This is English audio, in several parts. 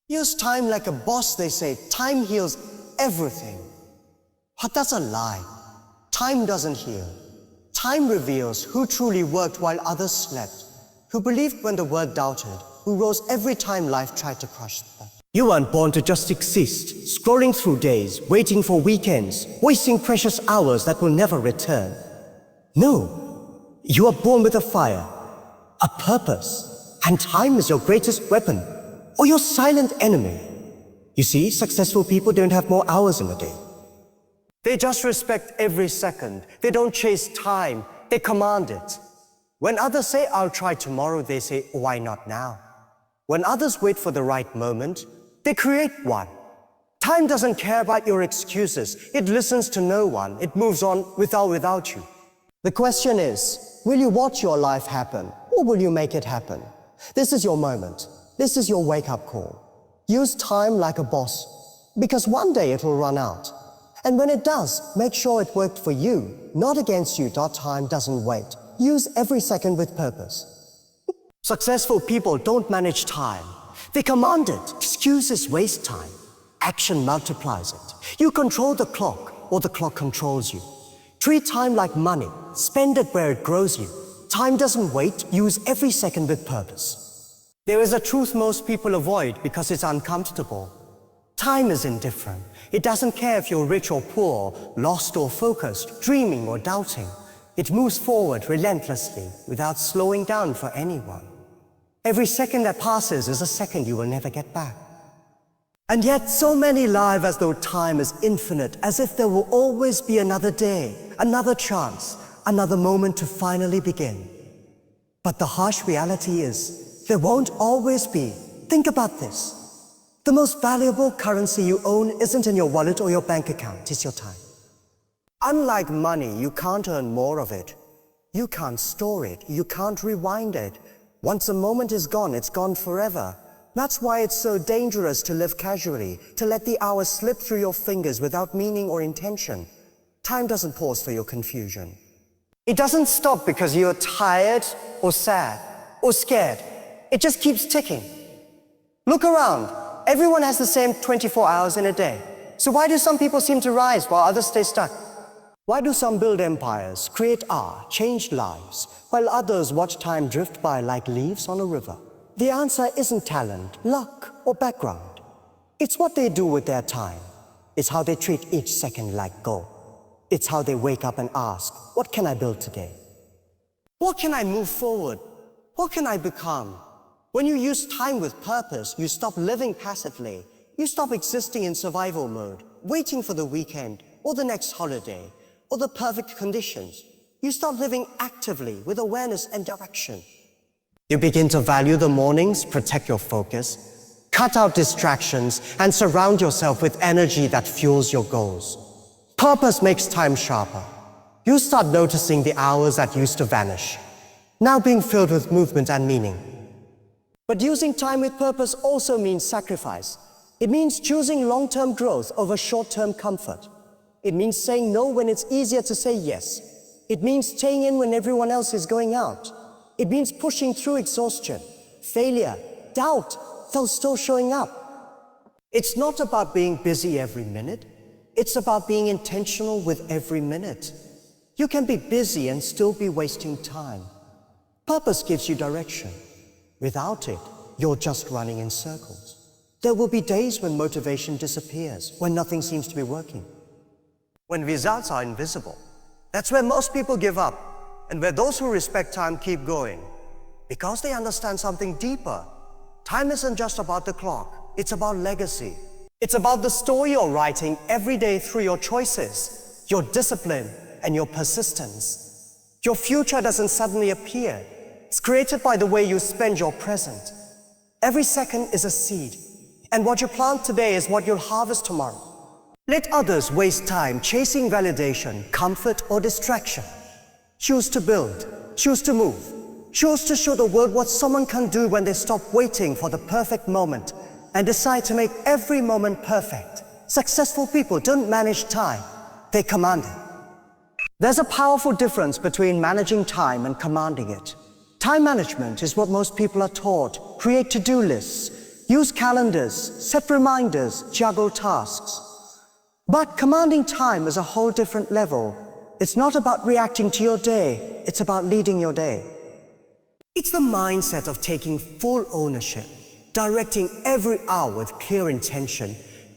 Use time like a boss, they say. Time heals everything. But that's a lie. Time doesn't heal. Time reveals who truly worked while others slept, who believed when the world doubted, who rose every time life tried to crush them. You weren't born to just exist, scrolling through days, waiting for weekends, wasting precious hours that will never return. No, you are born with a fire, a purpose, and time is your greatest weapon, or your silent enemy. You see, successful people don't have more hours in a day. They just respect every second. They don't chase time, they command it. When others say, I'll try tomorrow, they say, why not now? When others wait for the right moment, they create one. Time doesn't care about your excuses. It listens to no one. It moves on with or without you. The question is, will you watch your life happen, or will you make it happen? This is your moment. This is your wake-up call. Use time like a boss, because one day it will run out. And when it does, make sure it worked for you, not against you. Time doesn't wait. Use every second with purpose. Successful people don't manage time. They command it. Excuses waste time. Action multiplies it. You control the clock, or the clock controls you. Treat time like money. Spend it where it grows you. Time doesn't wait. Use every second with purpose. There is a truth most people avoid because it's uncomfortable. Time is indifferent. It doesn't care if you're rich or poor, lost or focused, dreaming or doubting. It moves forward relentlessly without slowing down for anyone. Every second that passes is a second you will never get back. And yet so many live as though time is infinite, as if there will always be another day, another chance, another moment to finally begin. But the harsh reality is, there won't always be. Think about this. The most valuable currency you own isn't in your wallet or your bank account, it's your time. Unlike money, you can't earn more of it. You can't store it, you can't rewind it. Once a moment is gone, it's gone forever. That's why it's so dangerous to live casually, to let the hours slip through your fingers without meaning or intention. Time doesn't pause for your confusion. It doesn't stop because you're tired or sad or scared. It just keeps ticking. Look around. Everyone has the same 24 hours in a day. So why do some people seem to rise while others stay stuck? Why do some build empires, create art, change lives, while others watch time drift by like leaves on a river? The answer isn't talent, luck, or background. It's what they do with their time. It's how they treat each second like gold. It's how they wake up and ask, what can I build today? What can I move forward? What can I become? When you use time with purpose, you stop living passively. You stop existing in survival mode, waiting for the weekend, or the next holiday, or the perfect conditions. You start living actively with awareness and direction. You begin to value the mornings, protect your focus, cut out distractions, and surround yourself with energy that fuels your goals. Purpose makes time sharper. You start noticing the hours that used to vanish, now being filled with movement and meaning. But using time with purpose also means sacrifice. It means choosing long-term growth over short-term comfort. It means saying no when it's easier to say yes. It means staying in when everyone else is going out. It means pushing through exhaustion, failure, doubt, though still showing up. It's not about being busy every minute. It's about being intentional with every minute. You can be busy and still be wasting time. Purpose gives you direction. Without it, you're just running in circles. There will be days when motivation disappears, when nothing seems to be working. When results are invisible, that's where most people give up, and where those who respect time keep going. Because they understand something deeper. Time isn't just about the clock, it's about legacy. It's about the story you're writing every day through your choices, your discipline, and your persistence. Your future doesn't suddenly appear. It's created by the way you spend your present. Every second is a seed, and what you plant today is what you'll harvest tomorrow. Let others waste time chasing validation, comfort, or distraction. Choose to build, choose to move, choose to show the world what someone can do when they stop waiting for the perfect moment and decide to make every moment perfect. Successful people don't manage time, they command it. There's a powerful difference between managing time and commanding it. Time management is what most people are taught. Create to-do lists, Use calendars, set reminders, juggle tasks. But commanding time is a whole different level. It's not about reacting to your day, it's about leading your day. It's the mindset of taking full ownership, directing every hour with clear intention,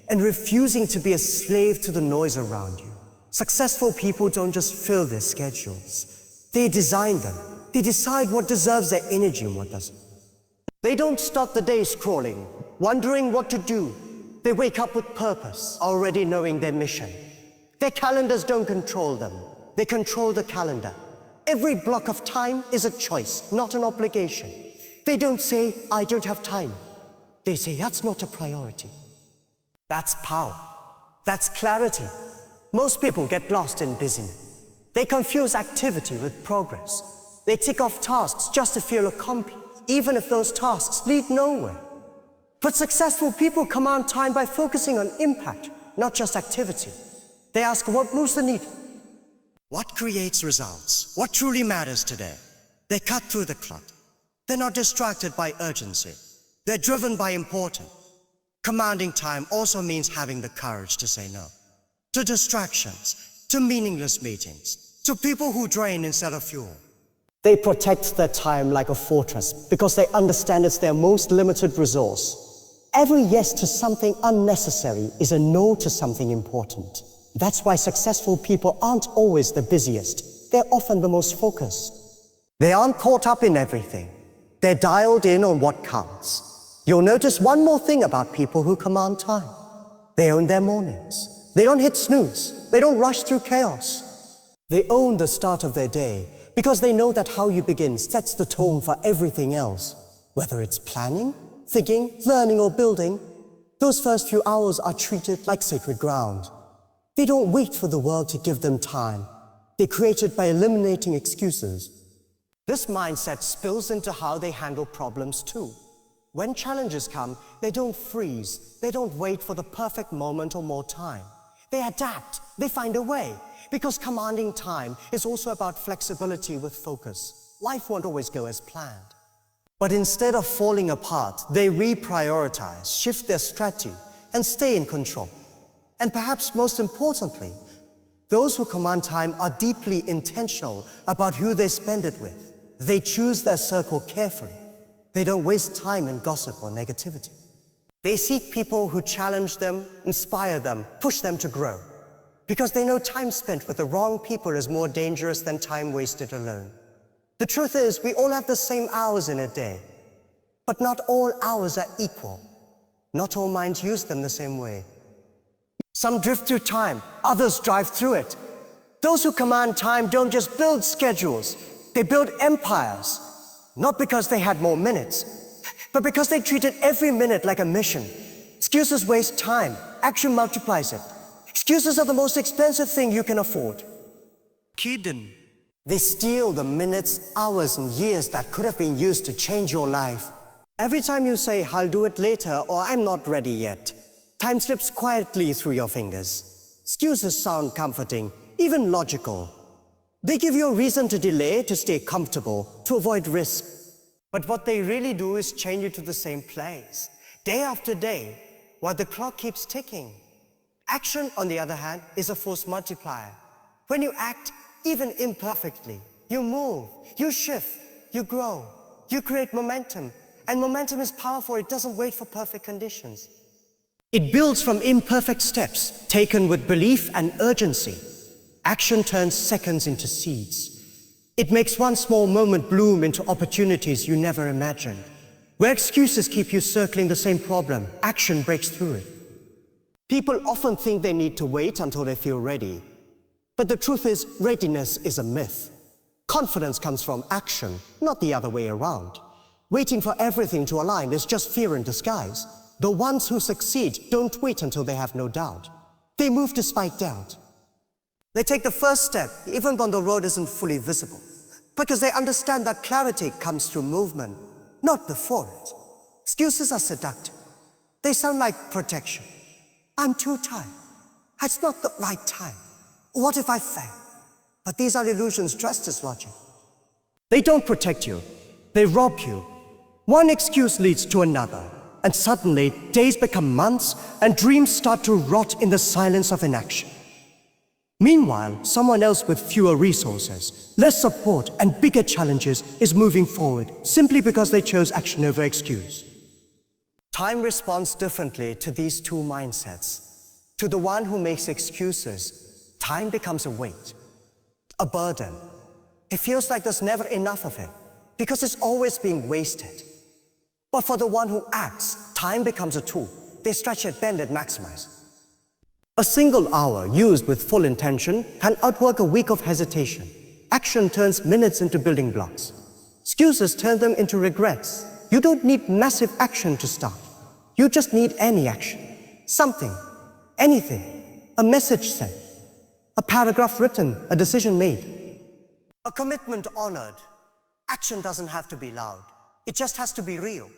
and refusing to be a slave to the noise around you. Successful people don't just fill their schedules. They design them. They decide what deserves their energy and what doesn't. They don't start the day scrolling, wondering what to do. They wake up with purpose, already knowing their mission. Their calendars don't control them. They control the calendar. Every block of time is a choice, not an obligation. They don't say, I don't have time. They say, that's not a priority. That's power. That's clarity. Most people get lost in busyness. They confuse activity with progress. They tick off tasks just to feel accomplished, even if those tasks lead nowhere. But successful people command time by focusing on impact, not just activity. They ask what moves the needle. What creates results? What truly matters today? They cut through the clutter. They're not distracted by urgency. They're driven by importance. Commanding time also means having the courage to say no. To distractions, to meaningless meetings, to people who drain instead of fuel. They protect their time like a fortress because they understand it's their most limited resource. Every yes to something unnecessary is a no to something important. That's why successful people aren't always the busiest. They're often the most focused. They aren't caught up in everything. They're dialed in on what counts. You'll notice one more thing about people who command time. They own their mornings. They don't hit snooze. They don't rush through chaos. They own the start of their day because they know that how you begin sets the tone for everything else. Whether it's planning, thinking, learning, or building, those first few hours are treated like sacred ground. They don't wait for the world to give them time. They create it by eliminating excuses. This mindset spills into how they handle problems too. When challenges come, they don't freeze. They don't wait for the perfect moment or more time. They adapt. They find a way. Because commanding time is also about flexibility with focus. Life won't always go as planned. But instead of falling apart, they reprioritize, shift their strategy, and stay in control. And perhaps most importantly, those who command time are deeply intentional about who they spend it with. They choose their circle carefully. They don't waste time in gossip or negativity. They seek people who challenge them, inspire them, push them to grow. Because they know time spent with the wrong people is more dangerous than time wasted alone. The truth is, we all have the same hours in a day. But not all hours are equal. Not all minds use them the same way. Some drift through time, others drive through it. Those who command time don't just build schedules, they build empires. Not because they had more minutes, but because they treated every minute like a mission. Excuses waste time, action multiplies it. Excuses are the most expensive thing you can afford. Kidding. They steal the minutes, hours, and years that could have been used to change your life. Every time you say, I'll do it later, or I'm not ready yet, time slips quietly through your fingers. Excuses sound comforting, even logical. They give you a reason to delay, to stay comfortable, to avoid risk. But what they really do is chain you to the same place, day after day, while the clock keeps ticking. Action, on the other hand, is a force multiplier. When you act, even imperfectly, you move, you shift, you grow, you create momentum. And momentum is powerful, it doesn't wait for perfect conditions. It builds from imperfect steps, taken with belief and urgency. Action turns seconds into seeds. It makes one small moment bloom into opportunities you never imagined. Where excuses keep you circling the same problem, action breaks through it. People often think they need to wait until they feel ready. But the truth is, readiness is a myth. Confidence comes from action, not the other way around. Waiting for everything to align is just fear in disguise. The ones who succeed don't wait until they have no doubt. They move despite doubt. They take the first step, even when the road isn't fully visible, because they understand that clarity comes through movement, not before it. Excuses are seductive. They sound like protection. I'm too tired. It's not the right time. What if I fail? But these are illusions dressed as logic. They don't protect you. They rob you. One excuse leads to another. And suddenly, days become months and dreams start to rot in the silence of inaction. Meanwhile, someone else with fewer resources, less support, and bigger challenges is moving forward simply because they chose action over excuse. Time responds differently to these two mindsets. To the one who makes excuses, time becomes a weight, a burden. It feels like there's never enough of it because it's always being wasted. But for the one who acts, time becomes a tool. They stretch it, bend it, maximize. A single hour used with full intention can outwork a week of hesitation. Action turns minutes into building blocks. Excuses turn them into regrets. You don't need massive action to start. You just need any action. Something, anything, a message sent, a paragraph written, a decision made. A commitment honored. Action doesn't have to be loud. It just has to be real.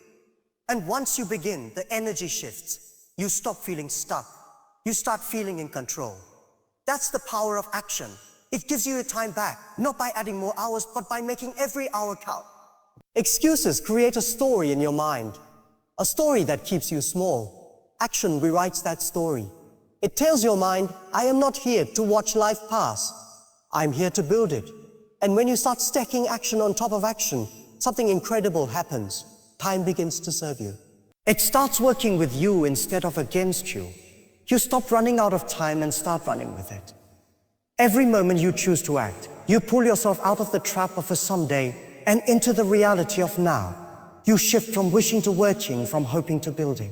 And once you begin, the energy shifts. You stop feeling stuck. You start feeling in control. That's the power of action. It gives you your time back, not by adding more hours, but by making every hour count. Excuses create a story in your mind, a story that keeps you small. Action rewrites that story. It tells your mind, I am not here to watch life pass. I'm here to build it. And when you start stacking action on top of action, something incredible happens. Time begins to serve you. It starts working with you instead of against you. You stop running out of time and start running with it. Every moment you choose to act, you pull yourself out of the trap of a someday and into the reality of now. You shift from wishing to working, from hoping to building.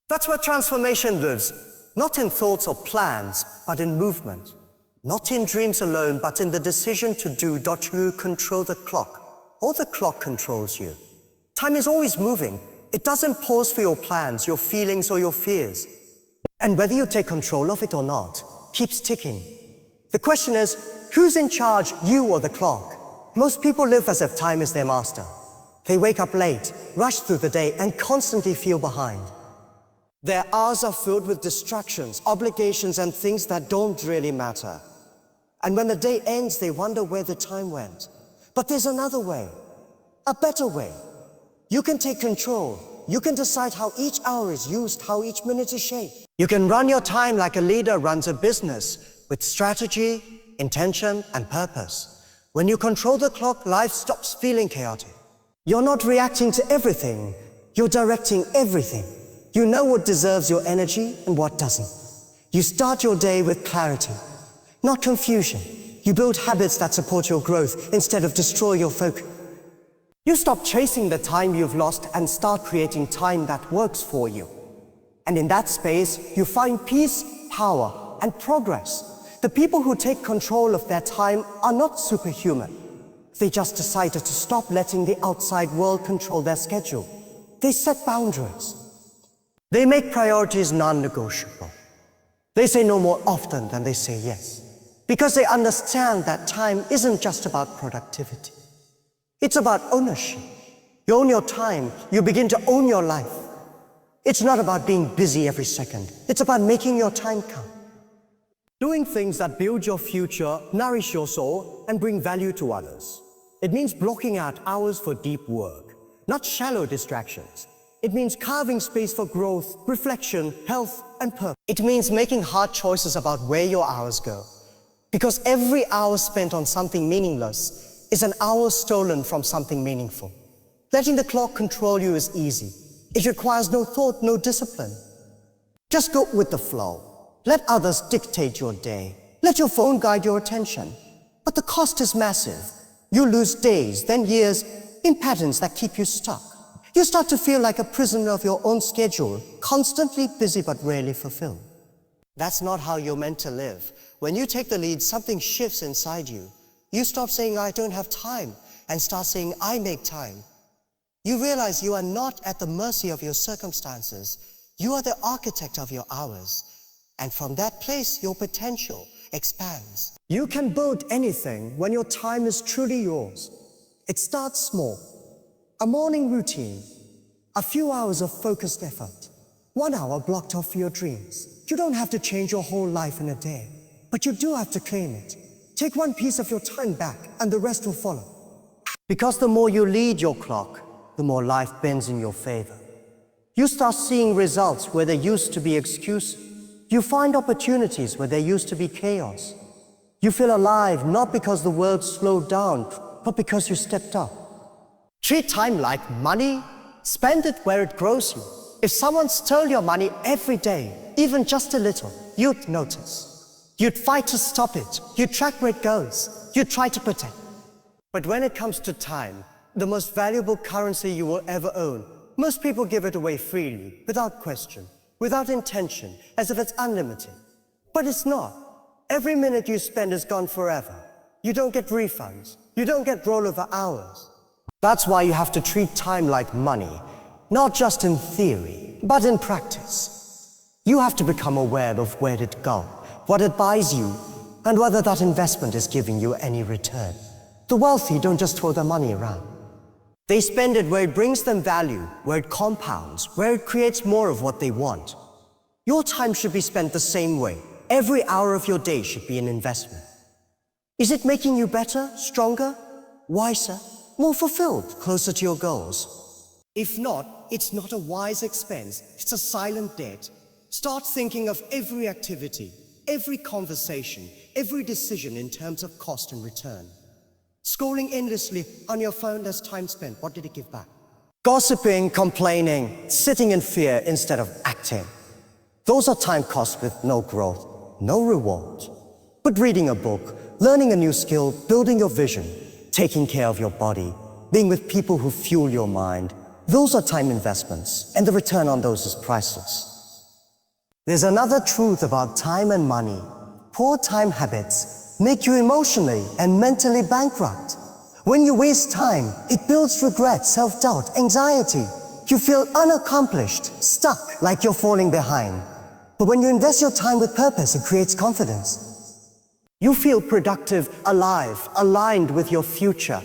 That's where transformation lives, not in thoughts or plans, but in movement. Not in dreams alone, but in the decision to do. You control the clock, or the clock controls you. Time is always moving. It doesn't pause for your plans, your feelings, or your fears. And whether you take control of it or not, keeps ticking. The question is, who's in charge, you or the clock? Most people live as if time is their master. They wake up late, rush through the day, and constantly feel behind. Their hours are filled with distractions, obligations, and things that don't really matter. And when the day ends, they wonder where the time went. But there's another way, a better way. You can take control. You can decide how each hour is used, how each minute is shaped. You can run your time like a leader runs a business, with strategy, intention, and purpose. When you control the clock, life stops feeling chaotic. You're not reacting to everything. You're directing everything. You know what deserves your energy and what doesn't. You start your day with clarity, not confusion. You build habits that support your growth instead of destroy your focus. You stop chasing the time you've lost and start creating time that works for you. And in that space, you find peace, power, and progress. The people who take control of their time are not superhuman. They just decided to stop letting the outside world control their schedule. They set boundaries. They make priorities non-negotiable. They say no more often than they say yes. Because they understand that time isn't just about productivity. It's about ownership. You own your time. You begin to own your life. It's not about being busy every second. It's about making your time count. Doing things that build your future, nourish your soul, and bring value to others. It means blocking out hours for deep work, not shallow distractions. It means carving space for growth, reflection, health, and purpose. It means making hard choices about where your hours go. Because every hour spent on something meaningless is an hour stolen from something meaningful. Letting the clock control you is easy. It requires no thought, no discipline. Just go with the flow. Let others dictate your day. Let your phone guide your attention. But the cost is massive. You lose days, then years, in patterns that keep you stuck. You start to feel like a prisoner of your own schedule, constantly busy but rarely fulfilled. That's not how you're meant to live. When you take the lead, something shifts inside you. You stop saying, I don't have time, and start saying, I make time. You realize you are not at the mercy of your circumstances. You are the architect of your hours. And from that place, your potential expands. You can build anything when your time is truly yours. It starts small. A morning routine, a few hours of focused effort, 1 hour blocked off for your dreams. You don't have to change your whole life in a day, but you do have to claim it. Take one piece of your time back and the rest will follow. Because the more you lead your clock, the more life bends in your favor. You start seeing results where there used to be excuses. You find opportunities where there used to be chaos. You feel alive not because the world slowed down, but because you stepped up. Treat time like money. Spend it where it grows you. If someone stole your money every day, even just a little, you'd notice. You'd fight to stop it. You'd track where it goes. You'd try to protect. But when it comes to time, the most valuable currency you will ever own, most people give it away freely, without question, without intention, as if it's unlimited. But it's not. Every minute you spend is gone forever. You don't get refunds. You don't get rollover hours. That's why you have to treat time like money, not just in theory, but in practice. You have to become aware of where it goes, what it buys you, and whether that investment is giving you any return. The wealthy don't just throw their money around. They spend it where it brings them value, where it compounds, where it creates more of what they want. Your time should be spent the same way. Every hour of your day should be an investment. Is it making you better, stronger, wiser, more fulfilled, closer to your goals? If not, it's not a wise expense, it's a silent debt. Start thinking of every activity, every conversation, every decision in terms of cost and return. Scrolling endlessly on your phone as time spent, what did it give back? Gossiping, complaining, sitting in fear instead of acting. Those are time costs with no growth, no reward. But reading a book, learning a new skill, building your vision, taking care of your body, being with people who fuel your mind, those are time investments, and the return on those is priceless. There's another truth about time and money. Poor time habits make you emotionally and mentally bankrupt. When you waste time, it builds regret, self-doubt, anxiety. You feel unaccomplished, stuck, like you're falling behind. But when you invest your time with purpose, it creates confidence. You feel productive, alive, aligned with your future.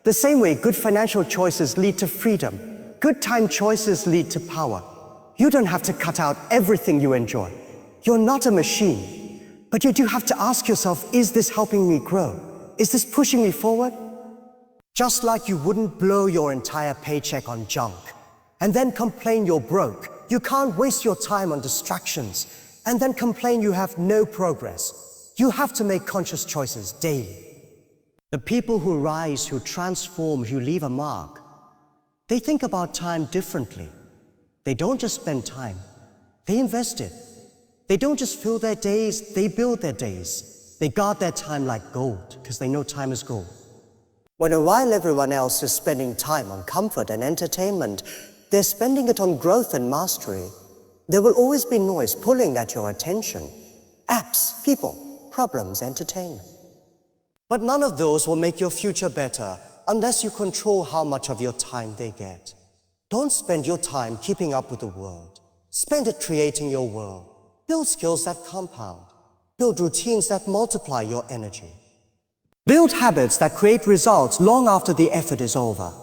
The same way good financial choices lead to freedom, good time choices lead to power. You don't have to cut out everything you enjoy. You're not a machine. But you do have to ask yourself, is this helping me grow? Is this pushing me forward? Just like you wouldn't blow your entire paycheck on junk and then complain you're broke, you can't waste your time on distractions and then complain you have no progress. You have to make conscious choices daily. The people who rise, who transform, who leave a mark, they think about time differently. They don't just spend time, they invest it. They don't just fill their days, they build their days. They guard their time like gold, because they know time is gold. While everyone else is spending time on comfort and entertainment, they're spending it on growth and mastery. There will always be noise pulling at your attention. Apps, people, problems, entertainment. But none of those will make your future better unless you control how much of your time they get. Don't spend your time keeping up with the world. Spend it creating your world. Build skills that compound. Build routines that multiply your energy. Build habits that create results long after the effort is over.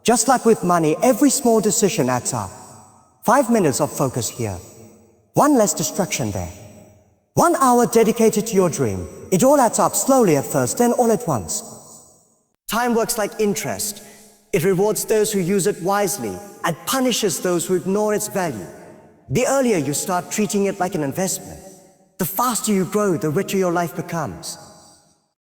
Just like with money, every small decision adds up. 5 minutes of focus here. 1 less distraction there. 1 hour dedicated to your dream. It all adds up slowly at first, then all at once. Time works like interest. It rewards those who use it wisely and punishes those who ignore its value. The earlier you start treating it like an investment, the faster you grow, the richer your life becomes.